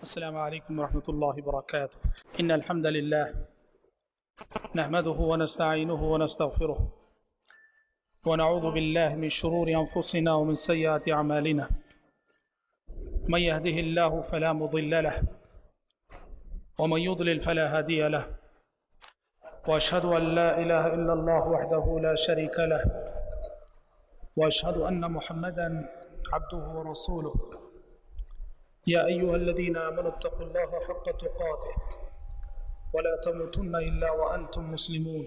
السلام عليكم ورحمة الله وبركاته. إن الحمد لله نحمده ونستعينه ونستغفره ونعوذ بالله من شرور أنفسنا ومن سيئات أعمالنا. من يهده الله فلا مضل له ومن يضلل فلا هادي له، وأشهد أن لا إله إلا الله وحده لا شريك له، وأشهد أن محمدا عبده ورسوله. يا أيها الذين آمنوا اتقوا الله حق تقاته ولا تموتن إلا وأنتم مسلمون.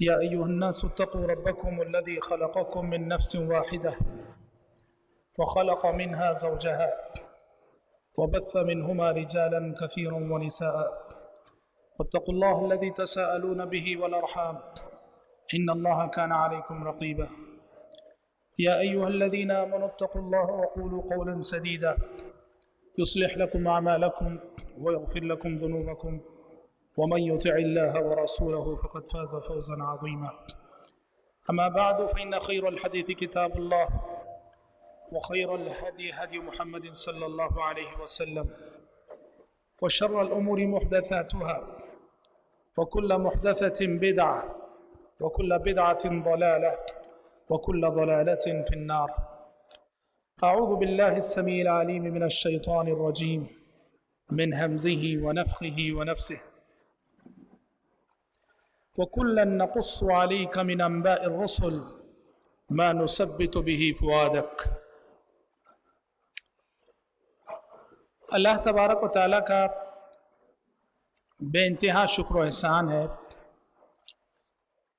يا أيها الناس اتقوا ربكم الذي خلقكم من نفس واحدة وخلق منها زوجها وبث منهما رجالا كثيرا ونساء، واتقوا الله الذي تساءلون به والأرحام إن الله كان عليكم رقيبا. يا أيها الذين آمنوا اتقوا الله وقولوا قولا سديدا يصلح لكم أعمالكم ويغفر لكم ذنوبكم، ومن يطع الله ورسوله فقد فاز فوزا عظيما. أما بعد، فإن خير الحديث كتاب الله، وخير الهدي هدي محمد صلى الله عليه وسلم، وشر الأمور محدثاتها، وكل محدثة بدعة، وكل بدعة ضلالة، وكل ضلالة في النار. أعوذ بالله السميع العليم من الشيطان الرجيم من همزه ونفخه ونفسه. وكلا نقص عليك من أنباء الرسل ما نثبت به فؤادك. اللہ تبارک و تعالیٰ کا بے انتہا شکر و احسان ہے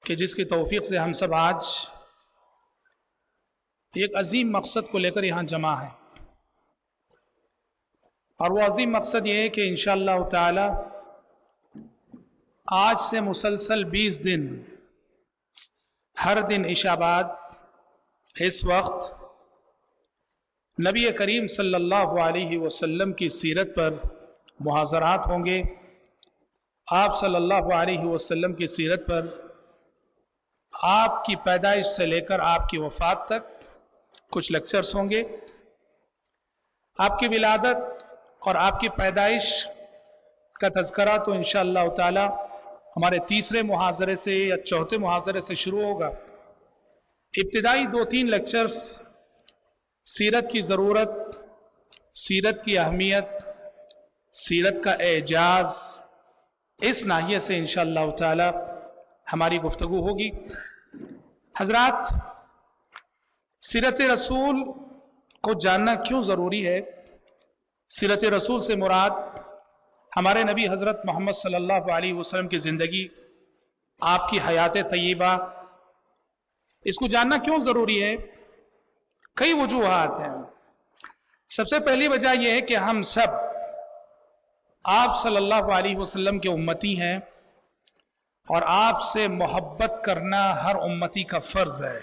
کہ جس کی توفیق سے ہم سب آج ایک عظیم مقصد کو لے کر یہاں جمع ہے، اور وہ عظیم مقصد یہ ہے کہ انشاءاللہ تعالی آج سے مسلسل 20 دن ہر دن عشاء بعد اس وقت نبی کریم صلی اللہ علیہ وسلم کی سیرت پر محاضرات ہوں گے. آپ صلی اللہ علیہ وسلم کی سیرت پر آپ کی پیدائش سے لے کر آپ کی وفات تک کچھ لیکچرز ہوں گے. آپ کی ولادت اور آپ کی پیدائش کا تذکرہ تو انشاءاللہ تعالی ہمارے تیسرے محاضرے سے یا چوتھے محاضرے سے شروع ہوگا. ابتدائی 2-3 لیکچرز سیرت کی ضرورت، سیرت کی اہمیت، سیرت کا اعجاز، اس ناحیے سے انشاءاللہ تعالی ہماری گفتگو ہوگی. حضرات، سیرت رسول کو جاننا کیوں ضروری ہے؟ سیرت رسول سے مراد ہمارے نبی حضرت محمد صلی اللہ علیہ وسلم کی زندگی، آپ کی حیات طیبہ. اس کو جاننا کیوں ضروری ہے؟ کئی وجوہات ہیں. سب سے پہلی وجہ یہ ہے کہ ہم سب آپ صلی اللہ علیہ وسلم کے امتی ہیں، اور آپ سے محبت کرنا ہر امتی کا فرض ہے.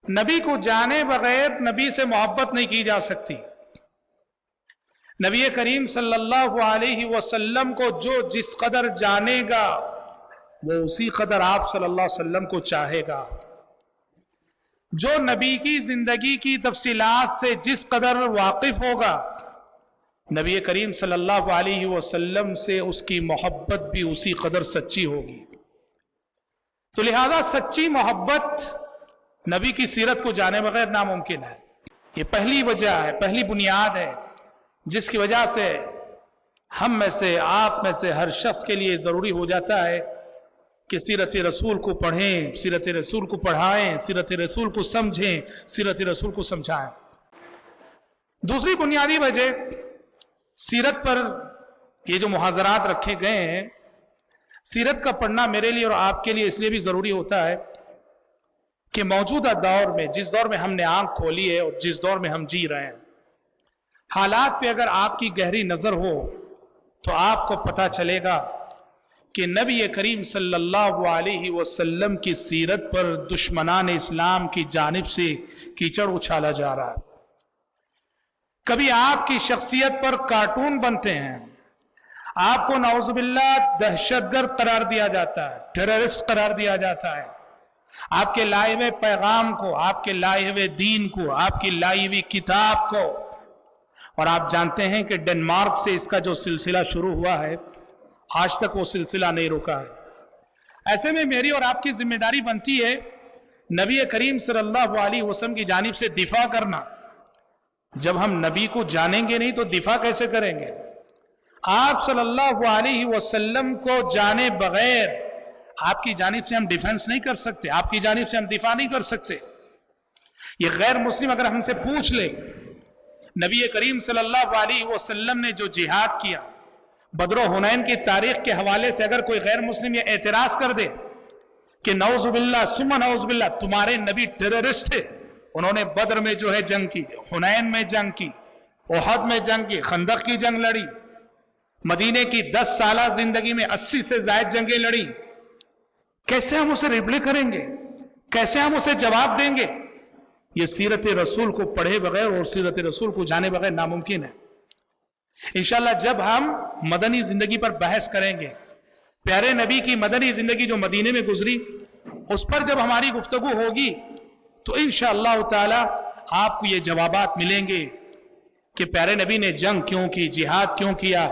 نبی کو جانے بغیر نبی سے محبت نہیں کی جا سکتی. نبی کریم صلی اللہ علیہ وسلم کو جو جس قدر جانے گا وہ اسی قدر آپ صلی اللہ علیہ وسلم کو چاہے گا. جو نبی کی زندگی کی تفصیلات سے جس قدر واقف ہوگا، نبی کریم صلی اللہ علیہ وسلم سے اس کی محبت بھی اسی قدر سچی ہوگی. تو لہذا سچی محبت نبی کی سیرت کو جانے بغیر ناممکن ہے. یہ پہلی وجہ ہے، پہلی بنیاد ہے جس کی وجہ سے ہم میں سے، آپ میں سے ہر شخص کے لیے ضروری ہو جاتا ہے کہ سیرت رسول کو پڑھیں، سیرت رسول کو پڑھائیں، سیرت رسول کو سمجھیں، سیرت رسول کو سمجھائیں. دوسری بنیادی وجہ سیرت پر یہ جو محاضرات رکھے گئے ہیں، سیرت کا پڑھنا میرے لیے اور آپ کے لیے اس لیے بھی ضروری ہوتا ہے کہ موجودہ دور میں، جس دور میں ہم نے آنکھ کھولی ہے اور جس دور میں ہم جی رہے ہیں، حالات پہ اگر آپ کی گہری نظر ہو تو آپ کو پتہ چلے گا کہ نبی کریم صلی اللہ علیہ وسلم کی سیرت پر دشمنان اسلام کی جانب سے کیچڑ اچھالا جا رہا ہے. کبھی آپ کی شخصیت پر کارٹون بنتے ہیں، آپ کو نعوذ باللہ دہشت گرد قرار دیا جاتا ہے، ٹیررسٹ قرار دیا جاتا ہے. آپ کے لائے ہوئے پیغام کو، آپ کے لائے ہوئے دین کو، آپ کی لائی ہوئی کتاب کو اور آپ جانتے ہیں کہ ڈنمارک سے اس کا جو سلسلہ شروع ہوا ہے آج تک وہ سلسلہ نہیں رکا ہے۔ ایسے میں میری اور آپ کی ذمہ داری بنتی ہے نبی کریم صلی اللہ علیہ وسلم کی جانب سے دفاع کرنا۔ جب ہم نبی کو جانیں گے نہیں تو دفاع کیسے کریں گے؟ آپ صلی اللہ علیہ وسلم کو جانے بغیر آپ کی جانب سے ہم ڈیفنس نہیں کر سکتے، آپ کی جانب سے ہم دفاع نہیں کر سکتے۔ یہ غیر مسلم اگر ہم سے پوچھ لے نبی کریم صلی اللہ علیہ وسلم نے جو جہاد کیا، بدر و حنین کی تاریخ کے حوالے سے اگر کوئی غیر مسلم یہ اعتراض کر دے کہ نعوذ باللہ ثم نعوذ باللہ تمہارے نبی ٹیررسٹ تھے، انہوں نے بدر میں جو ہے جنگ کی، حنین میں جنگ کی، احد میں جنگ کی، خندق کی جنگ لڑی، مدینے کی 10 سالہ زندگی میں 80 سے زائد جنگیں لڑی، کیسے ہم اسے ریپلے کریں گے؟ کیسے ہم اسے جواب دیں گے؟ یہ سیرت رسول کو پڑھے بغیر اور سیرت رسول کو جانے بغیر ناممکن ہے۔ انشاءاللہ جب ہم مدنی زندگی پر بحث کریں گے، پیارے نبی کی مدنی زندگی جو مدینے میں گزری اس پر جب ہماری گفتگو ہوگی تو انشاءاللہ تعالی آپ کو یہ جوابات ملیں گے کہ پیارے نبی نے جنگ کیوں کی، جہاد کیوں کیا،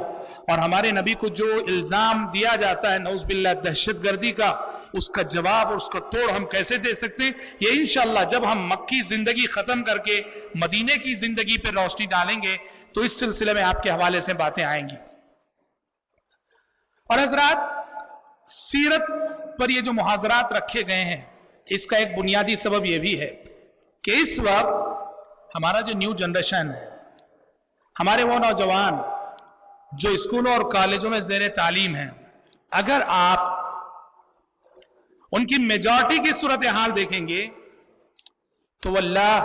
اور ہمارے نبی کو جو الزام دیا جاتا ہے نعوذ باللہ دہشت گردی کا، اس کا جواب اور اس کا توڑ ہم کیسے دے سکتے ہیں۔ یہ انشاءاللہ جب ہم مکی زندگی ختم کر کے مدینے کی زندگی پر روشنی ڈالیں گے تو اس سلسلے میں آپ کے حوالے سے باتیں آئیں گی۔ اور حضرات، سیرت پر یہ جو محاضرات رکھے گئے ہیں اس کا ایک بنیادی سبب یہ بھی ہے کہ اس وقت ہمارا جو نیو جنریشن ہے، ہمارے وہ نوجوان جو اسکولوں اور کالجوں میں زیر تعلیم ہیں، اگر آپ ان کی میجورٹی کی صورتحال دیکھیں گے تو واللہ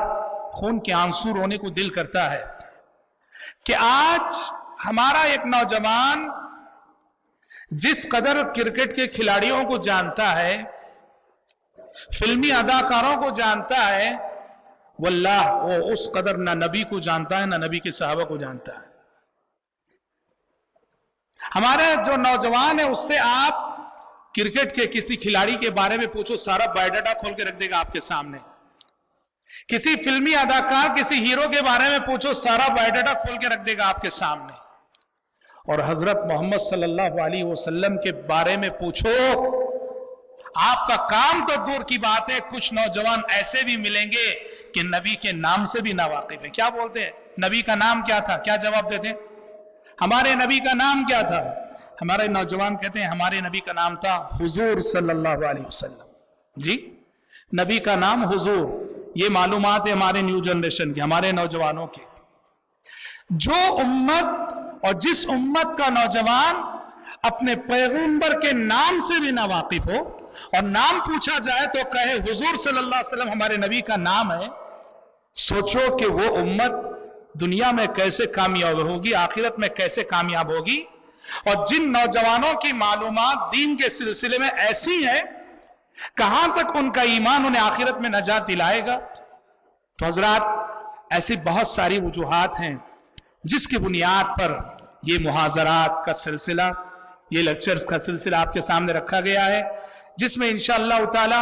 خون کے آنسو رونے کو دل کرتا ہے کہ آج ہمارا ایک نوجوان جس قدر کرکٹ کے کھلاڑیوں کو جانتا ہے، فلمی اداکاروں کو جانتا ہے، واللہ وہ اس قدر نہ نبی کو جانتا ہے نہ نبی کے صحابہ کو جانتا ہے۔ ہمارا جو نوجوان ہے اس سے آپ کرکٹ کے کسی کھلاڑی کے بارے میں پوچھو، سارا بایو ڈاٹا کھول کے رکھ دے گا آپ کے سامنے۔ کسی فلمی اداکار، کسی ہیرو کے بارے میں پوچھو، سارا بایو ڈاٹا کھول کے رکھ دے گا آپ کے سامنے۔ اور حضرت محمد صلی اللہ علیہ وسلم کے بارے میں پوچھو، آپ کا کام تو دور کی بات ہے، کچھ نوجوان ایسے بھی ملیں گے کہ نبی کے نام سے بھی ناواقف ہیں۔ کیا بولتے ہیں؟ نبی کا نام کیا تھا؟ کیا جواب دیتے ہیں؟ ہمارے نبی کا نام کیا تھا؟ ہمارے نوجوان کہتے ہیں ہمارے نبی کا نام تھا حضور صلی اللہ علیہ وسلم۔ جی، نبی کا نام حضور، یہ معلومات ہے ہمارے نیو جنریشن کے، ہمارے نوجوانوں کے۔ جو امت اور جس امت کا نوجوان اپنے پیغمبر کے نام سے بھی ناواقف ہو اور نام پوچھا جائے تو کہے حضور صلی اللہ علیہ وسلم ہمارے نبی کا نام ہے، سوچو کہ وہ امت دنیا میں کیسے کامیاب ہوگی، آخرت میں کیسے کامیاب ہوگی۔ اور جن نوجوانوں کی معلومات دین کے سلسلے میں ایسی ہیں، کہاں تک ان کا ایمان انہیں آخرت میں نجات دلائے گا؟ تو حضرات، ایسی بہت ساری وجوہات ہیں جس کی بنیاد پر یہ محاضرات کا سلسلہ، یہ لیکچرز کا سلسلہ آپ کے سامنے رکھا گیا ہے، جس میں انشاءاللہ تعالی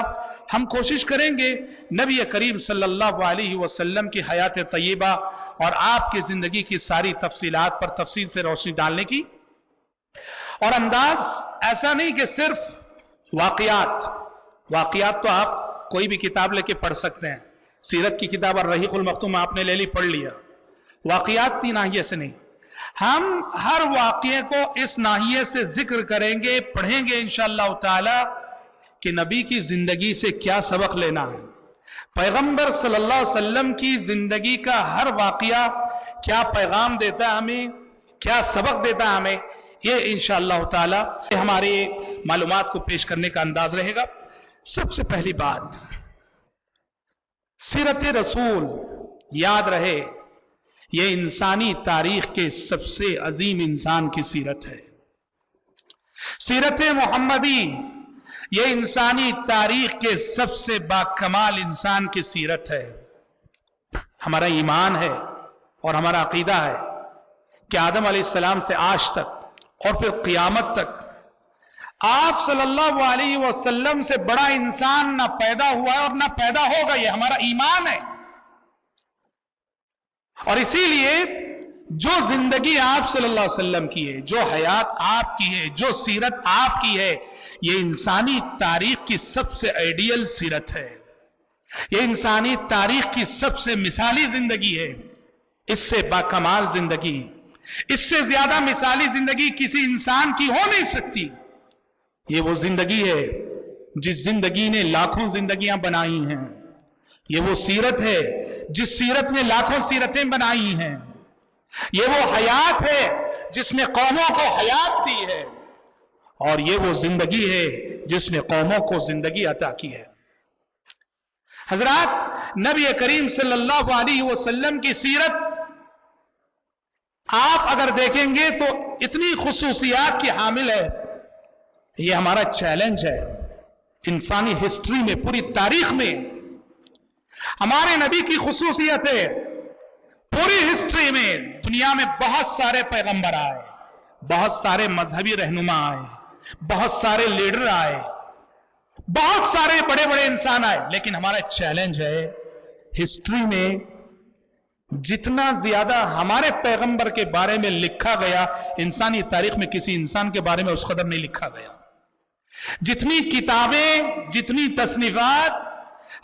ہم کوشش کریں گے نبی کریم صلی اللہ علیہ وسلم کی حیات طیبہ اور آپ کی زندگی کی ساری تفصیلات پر تفصیل سے روشنی ڈالنے کی۔ اور انداز ایسا نہیں کہ صرف واقعات تو آپ کوئی بھی کتاب لے کے پڑھ سکتے ہیں، سیرت کی کتاب الرحیق المختوم آپ نے لے لی، پڑھ لیا، واقعات تین ناحیے سے نہیں، ہم ہر واقعے کو اس ناحیے سے ذکر کریں گے، پڑھیں گے انشاءاللہ تعالی کہ نبی کی زندگی سے کیا سبق لینا ہے، پیغمبر صلی اللہ علیہ وسلم کی زندگی کا ہر واقعہ کیا پیغام دیتا ہے ہمیں، کیا سبق دیتا ہے ہمیں۔ یہ انشاءاللہ تعالی ہماری معلومات کو پیش کرنے کا انداز رہے گا۔ سب سے پہلی بات، سیرت رسول یاد رہے یہ انسانی تاریخ کے سب سے عظیم انسان کی سیرت ہے۔ سیرت محمدی یہ انسانی تاریخ کے سب سے باکمال انسان کی سیرت ہے۔ ہمارا ایمان ہے اور ہمارا عقیدہ ہے کہ آدم علیہ السلام سے آج تک اور پھر قیامت تک آپ صلی اللہ علیہ وسلم سے بڑا انسان نہ پیدا ہوا ہے اور نہ پیدا ہوگا، یہ ہمارا ایمان ہے۔ اور اسی لیے جو زندگی آپ صلی اللہ علیہ وسلم کی ہے، جو حیات آپ کی ہے، جو سیرت آپ کی ہے، یہ انسانی تاریخ کی سب سے آئیڈیل سیرت ہے، یہ انسانی تاریخ کی سب سے مثالی زندگی ہے۔ اس سے باکمال زندگی، اس سے زیادہ مثالی زندگی کسی انسان کی ہو نہیں سکتی۔ یہ وہ زندگی ہے جس زندگی نے لاکھوں زندگیاں بنائی ہیں، یہ وہ سیرت ہے جس سیرت نے لاکھوں سیرتیں بنائی ہیں، یہ وہ حیات ہے جس نے قوموں کو حیات دی ہے، اور یہ وہ زندگی ہے جس نے قوموں کو زندگی عطا کی ہے۔ حضرات، نبی کریم صلی اللہ علیہ وسلم کی سیرت آپ اگر دیکھیں گے تو اتنی خصوصیات کی حامل ہے۔ یہ ہمارا چیلنج ہے انسانی ہسٹری میں، پوری تاریخ میں ہمارے نبی کی خصوصیت ہے۔ پوری ہسٹری میں دنیا میں بہت سارے پیغمبر آئے، بہت سارے مذہبی رہنما آئے، بہت سارے لیڈر آئے، بہت سارے بڑے بڑے انسان آئے، لیکن ہمارا چیلنج ہے ہسٹری میں جتنا زیادہ ہمارے پیغمبر کے بارے میں لکھا گیا، انسانی تاریخ میں کسی انسان کے بارے میں اس قدر نہیں لکھا گیا۔ جتنی کتابیں، جتنی تصنیفات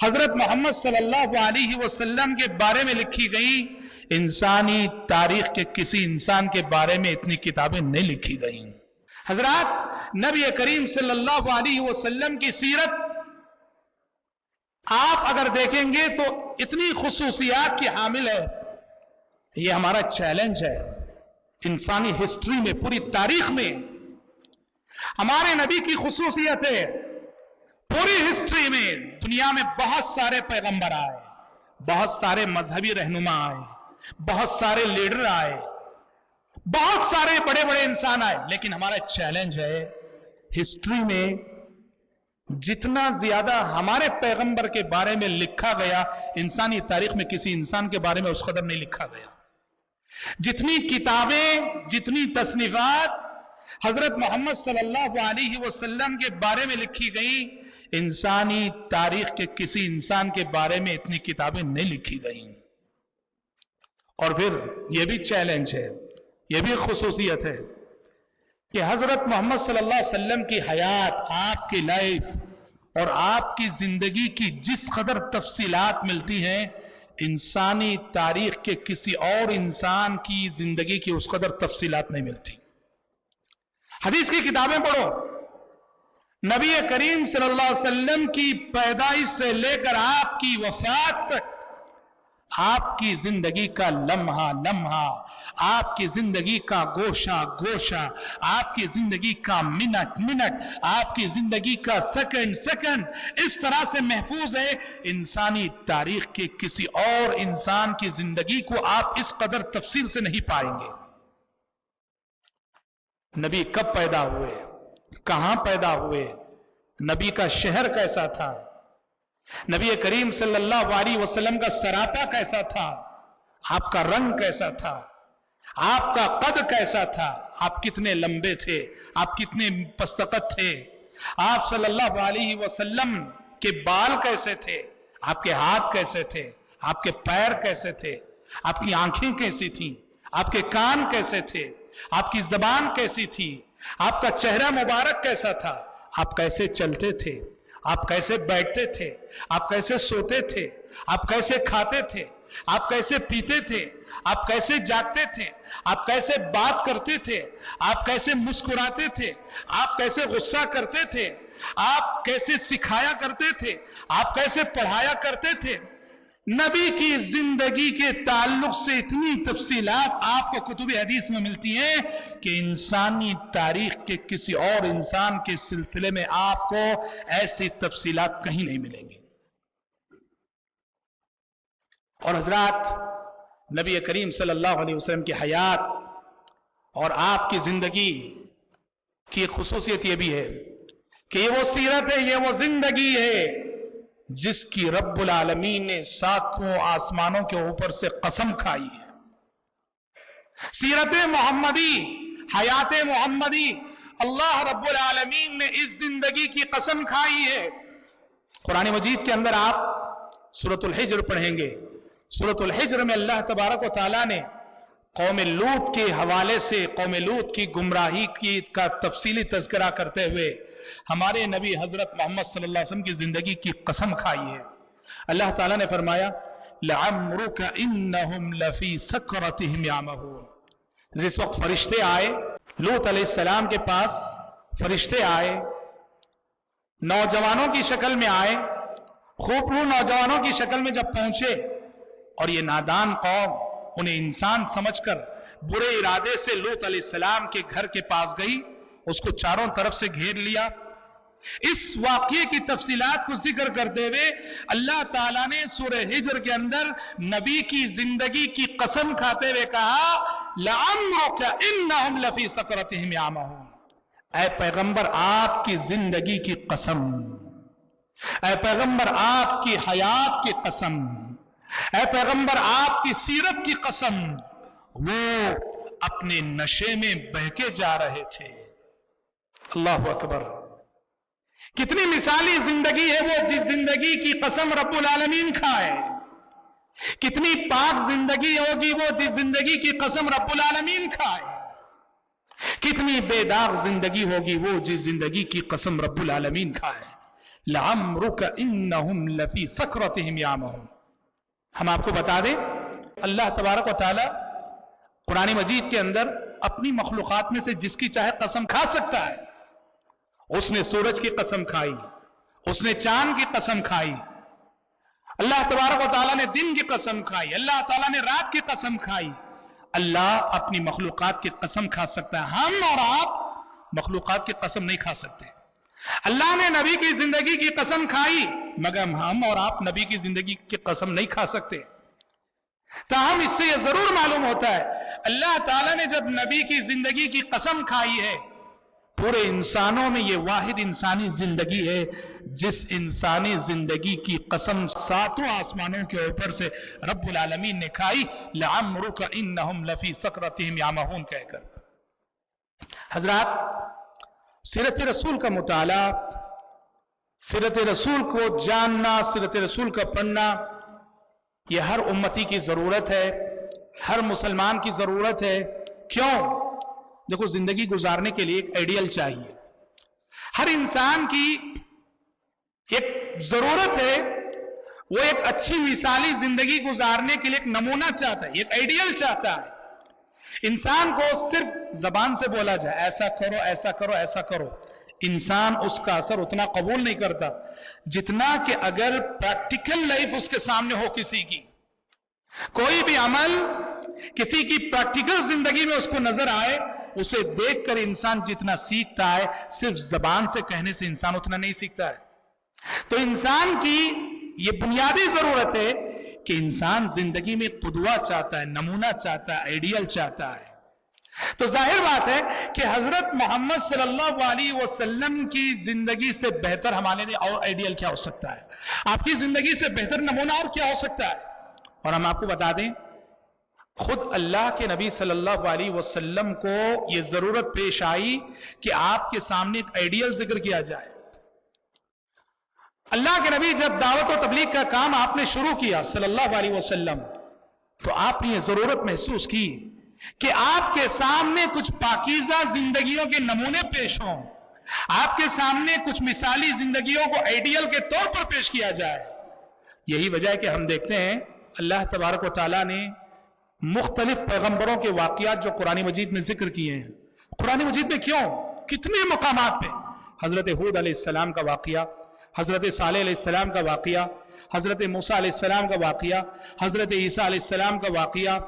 حضرت محمد صلی اللہ علیہ وسلم کے بارے میں لکھی گئیں، انسانی تاریخ کے کسی انسان کے بارے میں اتنی کتابیں نہیں لکھی گئیں۔ حضرات، نبی کریم صلی اللہ علیہ وسلم کی سیرت آپ اگر دیکھیں گے تو اتنی خصوصیات کی حامل ہے۔ یہ ہمارا چیلنج ہے انسانی ہسٹری میں، پوری تاریخ میں ہمارے نبی کی خصوصیت ہے۔ پوری ہسٹری میں دنیا میں بہت سارے پیغمبر آئے، بہت سارے مذہبی رہنما آئے، بہت سارے لیڈر آئے، بہت سارے بڑے بڑے انسان آئے، لیکن ہمارا چیلنج ہے ہسٹری میں جتنا زیادہ ہمارے پیغمبر کے بارے میں لکھا گیا، انسانی تاریخ میں کسی انسان کے بارے میں اس قدر نہیں لکھا گیا۔ جتنی کتابیں، جتنی تصنیفات حضرت محمد صلی اللہ علیہ وسلم کے بارے میں لکھی گئیں، انسانی تاریخ کے کسی انسان کے بارے میں اتنی کتابیں نہیں لکھی گئیں۔ اور پھر یہ بھی چیلنج ہے، یہ بھی خصوصیت ہے کہ حضرت محمد صلی اللہ علیہ وسلم کی حیات، آپ کی لائف اور آپ کی زندگی کی جس قدر تفصیلات ملتی ہیں، انسانی تاریخ کے کسی اور انسان کی زندگی کی اس قدر تفصیلات نہیں ملتی۔ حدیث کی کتابیں پڑھو، نبی کریم صلی اللہ علیہ وسلم کی پیدائش سے لے کر آپ کی وفات تک، آپ کی زندگی کا لمحہ لمحہ، آپ کی زندگی کا گوشہ گوشہ، آپ کی زندگی کا منٹ منٹ، آپ کی زندگی کا سیکنڈ سیکنڈ اس طرح سے محفوظ ہے، انسانی تاریخ کے کسی اور انسان کی زندگی کو آپ اس قدر تفصیل سے نہیں پائیں گے۔ نبی کب پیدا ہوئے، کہاں پیدا ہوئے، نبی کا شہر کیسا تھا، نبی کریم صلی اللہ علیہ وسلم کا سراپا کیسا تھا، آپ کا رنگ کیسا تھا، آپ کا قد کیسا تھا، آپ کتنے لمبے تھے، آپ کتنے پستقت تھے، آپ صلی اللہ علیہ وسلم کے بال کیسے تھے، آپ کے ہاتھ کیسے تھے، آپ کے پیر کیسے تھے، آپ کی آنکھیں کیسی تھیں، آپ کے کان کیسے تھے، آپ کی زبان کیسی تھی، آپ کا چہرہ مبارک کیسا تھا، آپ کیسے چلتے تھے، آپ کیسے بیٹھتے تھے، آپ کیسے سوتے تھے، آپ کیسے کھاتے تھے، آپ کیسے پیتے تھے، آپ کیسے جاگتے تھے، آپ کیسے بات کرتے تھے، آپ کیسے مسکراتے تھے، آپ کیسے غصہ کرتے تھے، آپ کیسے سکھایا کرتے تھے، آپ کیسے پڑھایا کرتے تھے۔ نبی کی زندگی کے تعلق سے اتنی تفصیلات آپ کو کتب حدیث میں ملتی ہیں کہ انسانی تاریخ کے کسی اور انسان کے سلسلے میں آپ کو ایسی تفصیلات کہیں نہیں ملیں گی۔ اور حضرات، نبی کریم صلی اللہ علیہ وسلم کی حیات اور آپ کی زندگی کی ایک خصوصیت یہ بھی ہے کہ یہ وہ سیرت ہے، یہ وہ زندگی ہے جس کی رب العالمین نے ساتوں آسمانوں کے اوپر سے قسم کھائی ہے۔ سیرت محمدی، حیات محمدی، اللہ رب العالمین نے اس زندگی کی قسم کھائی ہے۔ قرآن مجید کے اندر آپ سورۃ الحجر پڑھیں گے، سورۃ الحجر میں اللہ تبارک و تعالیٰ نے قوم لوط کے حوالے سے قوم لوط کی گمراہی کی کا تفصیلی تذکرہ کرتے ہوئے ہمارے نبی حضرت محمد صلی اللہ علیہ وسلم کی زندگی کی قسم کھائی ہے. اللہ تعالیٰ نے فرمایا لَعَمْرُكَ إِنَّهُمْ لَفِي سَكْرَتِهِمْ يَعْمَهُونَ. جس وقت فرشتے آئے لوط علیہ السلام کے پاس، فرشتے آئے نوجوانوں کی شکل میں آئے، خوبرو نوجوانوں کی شکل میں جب پہنچے اور یہ نادان قوم انہیں انسان سمجھ کر برے ارادے سے لوط علیہ السلام کے گھر کے پاس گئی، اس کو چاروں طرف سے گھیر لیا. اس واقعے کی تفصیلات کو ذکر کرتے ہوئے اللہ تعالیٰ نے سورہ ہجر کے اندر نبی کی زندگی کی قسم کھاتے ہوئے کہا لَعَمْرُكَ إِنَّهُمْ لَفِي سَكْرَتِهِمْ يَعْمَهُونَ. اے پیغمبر آپ کی زندگی کی قسم، اے پیغمبر آپ کی حیات کی قسم، اے پیغمبر آپ کی سیرت کی قسم، وہ اپنے نشے میں بہکے جا رہے تھے. اللہ اکبر. کتنی مثالی زندگی ہے وہ جس زندگی کی قسم رب العالمین کھائے. کتنی پاک زندگی ہوگی وہ جس زندگی کی قسم رب العالمین کھائے. کتنی بے داغ زندگی ہوگی وہ جس زندگی کی قسم رب العالمین کھائے. لَعَمْرُكَ إِنَّهُمْ لَفِي سَكْرَتِهِمْ يَعْمَهُونَ. ہم آپ کو بتا دیں اللہ تبارک و تعالی قرآن مجید کے اندر اپنی مخلوقات میں سے جس کی چاہے قسم کھا سکتا ہے. اس نے سورج کی قسم کھائی، اس نے چاند کی قسم کھائی، اللہ تبارک و تعالیٰ نے دن کی قسم کھائی، اللہ تعالیٰ نے رات کی قسم کھائی. اللہ اپنی مخلوقات کی قسم کھا سکتا ہے، ہم اور آپ مخلوقات کی قسم نہیں کھا سکتے. اللہ نے نبی کی زندگی کی قسم کھائی مگر ہم اور آپ نبی کی زندگی کی قسم نہیں کھا سکتے. تاہم اس سے یہ ضرور معلوم ہوتا ہے اللہ تعالیٰ نے جب نبی کی زندگی کی قسم کھائی ہے، پورے انسانوں میں یہ واحد انسانی زندگی ہے جس انسانی زندگی کی قسم ساتوں آسمانوں کے اوپر سے رب العالمین نے کھائی لَعَمْرُكَ إِنَّهُمْ لَفِي سَكْرَتِهِمْ يَعْمَهُونَ کہہ کر. حضرات، سیرت رسول کا مطالعہ، سیرت رسول کو جاننا، سیرت رسول کا پڑھنا یہ ہر امتی کی ضرورت ہے، ہر مسلمان کی ضرورت ہے. کیوں؟ دیکھو زندگی گزارنے کے لیے ایک آئیڈیل چاہیے. ہر انسان کی ایک ضرورت ہے، وہ ایک اچھی مثالی زندگی گزارنے کے لیے ایک نمونہ چاہتا ہے، ایک آئیڈیل چاہتا ہے. انسان کو صرف زبان سے بولا جائے ایسا کرو ایسا کرو ایسا کرو، انسان اس کا اثر اتنا قبول نہیں کرتا جتنا کہ اگر پریکٹیکل لائف اس کے سامنے ہو. کسی کی کوئی بھی عمل کسی کی پریکٹیکل زندگی میں اس کو نظر آئے، اسے دیکھ کر انسان جتنا سیکھتا ہے صرف زبان سے کہنے سے انسان اتنا نہیں سیکھتا ہے. تو انسان کی یہ بنیادی ضرورت ہے کہ انسان زندگی میں قدوہ چاہتا ہے، نمونہ چاہتا ہے، آئیڈیل چاہتا ہے. تو ظاہر بات ہے کہ حضرت محمد صلی اللہ علیہ وسلم کی زندگی سے بہتر ہمارے لیے اور آئیڈیل کیا ہو سکتا ہے؟ آپ کی زندگی سے بہتر نمونہ اور کیا ہو سکتا ہے؟ اور ہم آپ کو بتا دیں خود اللہ کے نبی صلی اللہ علیہ وسلم کو یہ ضرورت پیش آئی کہ آپ کے سامنے ایک آئیڈیل ذکر کیا جائے. اللہ کے نبی جب دعوت و تبلیغ کا کام آپ نے شروع کیا صلی اللہ علیہ وسلم، تو آپ نے یہ ضرورت محسوس کی کہ آپ کے سامنے کچھ پاکیزہ زندگیوں کے نمونے پیش ہوں، آپ کے سامنے کچھ مثالی زندگیوں کو آئیڈیل کے طور پر پیش کیا جائے. یہی وجہ ہے کہ ہم دیکھتے ہیں اللہ تبارک و تعالیٰ نے مختلف پیغمبروں کے واقعات جو قرآن مجید میں ذکر کیے ہیں. قرآن مجید میں کیوں کتنے مقامات پہ حضرت ہود علیہ السلام کا واقعہ، حضرت صالح علیہ السلام کا واقعہ، حضرت موسیٰ علیہ السلام کا واقعہ، حضرت عیسیٰ علیہ السلام کا واقعہ،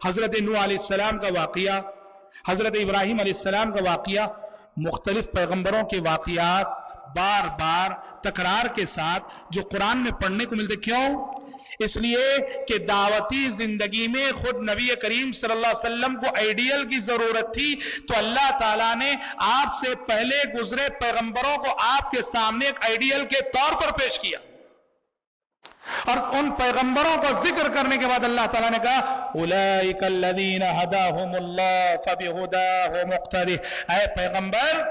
حضرت نوح علیہ السلام کا واقعہ، حضرت ابراہیم علیہ السلام کا واقعہ. مختلف پیغمبروں کے واقعات بار بار تکرار کے ساتھ جو قرآن میں پڑھنے کو ملتے. کیوں؟ اس لیے کہ دعوتی زندگی میں خود نبی کریم صلی اللہ علیہ وسلم کو آئیڈیل کی ضرورت تھی، تو اللہ تعالیٰ نے آپ سے پہلے گزرے پیغمبروں کو آپ کے سامنے ایک آئیڈیل کے طور پر پیش کیا. اور ان پیغمبروں کو ذکر کرنے کے بعد اللہ تعالیٰ نے کہا اولئک الذین ھداھم اللہ فبھداہ مقتدہ. اے پیغمبر،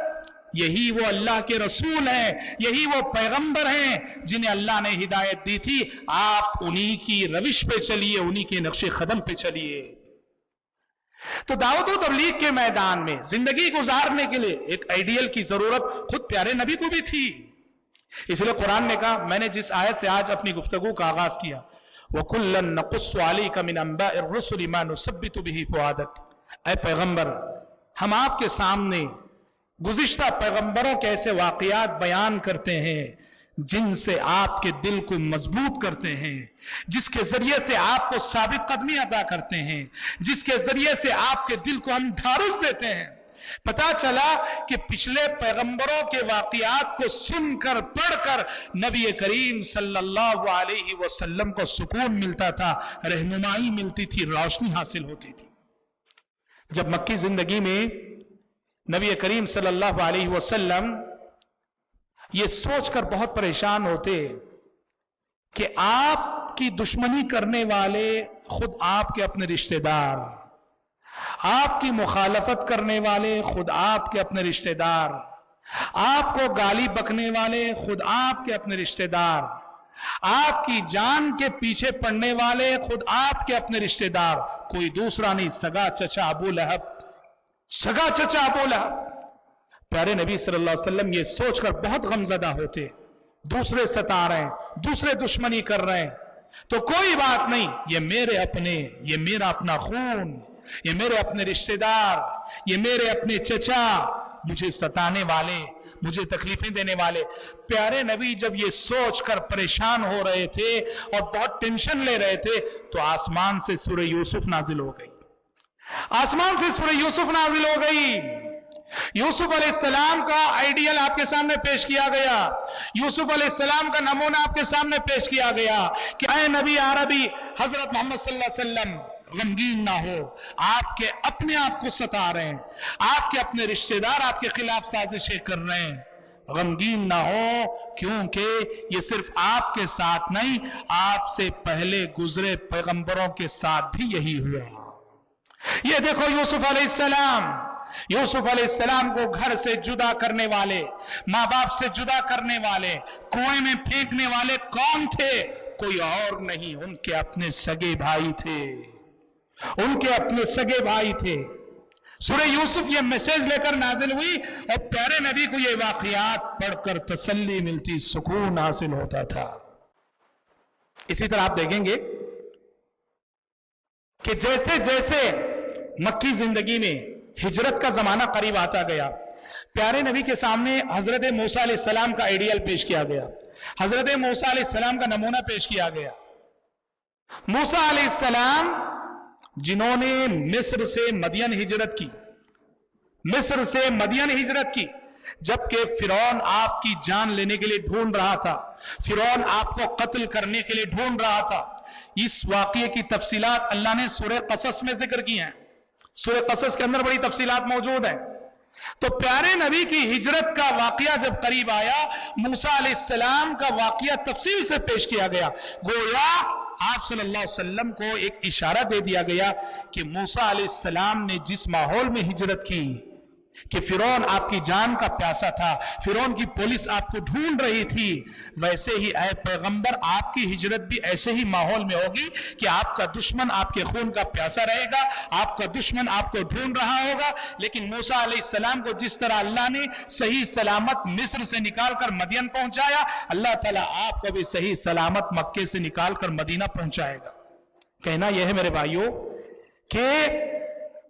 یہی وہ اللہ کے رسول ہیں، یہی وہ پیغمبر ہیں جنہیں اللہ نے ہدایت دی تھی. آپ انہی کی روش پہ چلیے، انہی کے نقش قدم پہ چلیے. تو دعوت و تبلیغ کے میدان میں زندگی گزارنے کے لیے ایک آئیڈیل کی ضرورت خود پیارے نبی کو بھی تھی. اس لیے قرآن نے کہا, میں نے جس آیت سے آج اپنی گفتگو کا آغاز کیا, وَكُلًّا نَقُصُّ عَلَيْكَ مِنْ أَنْبَاءِ الرُّسُلِ مَا نُثَبِّتُ بِهِ فُؤَادَكَ. اے پیغمبر, ہم آپ کے سامنے گزشتہ پیغمبروں کے ایسے واقعات بیان کرتے ہیں جن سے آپ کے دل کو مضبوط کرتے ہیں, جس کے ذریعے سے آپ کو ثابت قدمی عطا کرتے ہیں, جس کے ذریعے سے آپ کے دل کو ہم ڈھارس دیتے ہیں. پتا چلا کہ پچھلے پیغمبروں کے واقعات کو سن کر پڑھ کر نبی کریم صلی اللہ علیہ وسلم کو سکون ملتا تھا, رہنمائی ملتی تھی, روشنی حاصل ہوتی تھی. جب مکی زندگی میں نبی کریم صلی اللہ علیہ وسلم یہ سوچ کر بہت پریشان ہوتے کہ آپ کی دشمنی کرنے والے خود آپ کے اپنے رشتہ دار, آپ کی مخالفت کرنے والے خود آپ کے اپنے رشتہ دار, آپ کو گالی بکنے والے خود آپ کے اپنے رشتہ دار, آپ کی جان کے پیچھے پڑنے والے خود آپ کے اپنے رشتہ دار, کوئی دوسرا نہیں, سگا چچا ابو لہب, سگا چچا ابو لہب. پیارے نبی صلی اللہ علیہ وسلم یہ سوچ کر بہت غمزدہ ہوتے, دوسرے ستا رہے ہیں, دوسرے دشمنی کر رہے ہیں, تو کوئی بات نہیں, یہ میرے اپنے, یہ میرا اپنا خون, یہ میرے اپنے رشتہ دار, یہ میرے اپنے چچا, مجھے ستانے والے, مجھے تکلیفیں دینے والے. پیارے نبی جب یہ سوچ کر پریشان ہو رہے تھے اور بہت ٹینشن لے رہے تھے تو آسمان سے سورہ یوسف نازل ہو گئی, آسمان سے سورہ یوسف نازل ہو گئی. یوسف علیہ السلام کا آئیڈیل آپ کے سامنے پیش کیا گیا, یوسف علیہ السلام کا نمونہ آپ کے سامنے پیش کیا گیا کہ اے نبی عربی حضرت محمد صلی اللہ علیہ وسلم, غمگین نہ ہو, آپ کے اپنے آپ کو ستا رہے ہیں, آپ کے اپنے رشتہ دار آپ کے خلاف سازشیں کر رہے ہیں, غمگین نہ ہو, کیونکہ یہ صرف آپ کے ساتھ نہیں, آپ سے پہلے گزرے پیغمبروں کے ساتھ بھی یہی ہوا. یہ دیکھو یوسف علیہ السلام, یوسف علیہ السلام کو گھر سے جدا کرنے والے, ماں باپ سے جدا کرنے والے, کنویں میں پھینکنے والے کون تھے؟ کوئی اور نہیں, ان کے اپنے سگے بھائی تھے, ان کے اپنے سگے بھائی تھے. سورہ یوسف یہ میسج لے کر نازل ہوئی اور پیارے نبی کو یہ واقعات پڑھ کر تسلی ملتی, سکون حاصل ہوتا تھا. اسی طرح آپ دیکھیں گے کہ جیسے جیسے مکی زندگی میں ہجرت کا زمانہ قریب آتا گیا, پیارے نبی کے سامنے حضرت موسیٰ علیہ السلام کا آئیڈیل پیش کیا گیا, حضرت موسیٰ علیہ السلام کا نمونہ پیش کیا گیا. موسیٰ علیہ السلام جنہوں نے مصر سے مدین ہجرت کی, مصر سے مدین ہجرت کی, جبکہ فرعون آپ کی جان لینے کے لیے ڈھونڈ رہا تھا, فرعون آپ کو قتل کرنے کے لیے ڈھونڈ رہا تھا. اس واقعے کی تفصیلات اللہ نے سورہ قصص میں ذکر کی ہیں, سورہ قصص کے اندر بڑی تفصیلات موجود ہیں. تو پیارے نبی کی ہجرت کا واقعہ جب قریب آیا, موسیٰ علیہ السلام کا واقعہ تفصیل سے پیش کیا گیا, گویا آپ صلی اللہ علیہ وسلم کو ایک اشارہ دے دیا گیا کہ موسیٰ علیہ السلام نے جس ماحول میں ہجرت کی کہ فرعون آپ کی جان کا پیاسا تھا, فرعون کی پولیس آپ کو ڈھونڈ رہی تھی, ویسے ہی اے پیغمبر آپ کی ہجرت بھی ایسے ہی ماحول میں ہوگی کہ آپ کا دشمن آپ کے خون کا پیاسا رہے گا, آپ کا دشمن آپ کو ڈھونڈ رہا ہوگا. لیکن موسیٰ علیہ السلام کو جس طرح اللہ نے صحیح سلامت مصر سے نکال کر مدین پہنچایا, اللہ تعالیٰ آپ کو بھی صحیح سلامت مکے سے نکال کر مدینہ پہنچائے گا. کہنا یہ ہے میرے بھائیوں کہ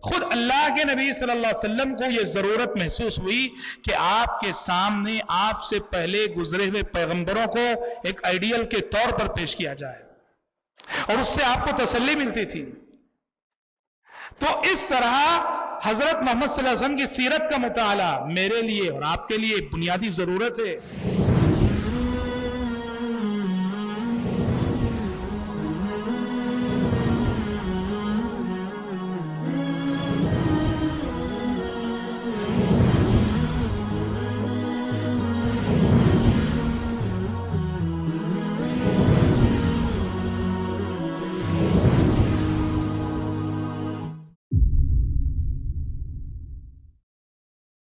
خود اللہ کے نبی صلی اللہ علیہ وسلم کو یہ ضرورت محسوس ہوئی کہ آپ کے سامنے آپ سے پہلے گزرے ہوئے پیغمبروں کو ایک آئیڈیل کے طور پر پیش کیا جائے, اور اس سے آپ کو تسلی ملتی تھی. تو اس طرح حضرت محمد صلی اللہ علیہ وسلم کی سیرت کا مطالعہ میرے لیے اور آپ کے لیے بنیادی ضرورت ہے.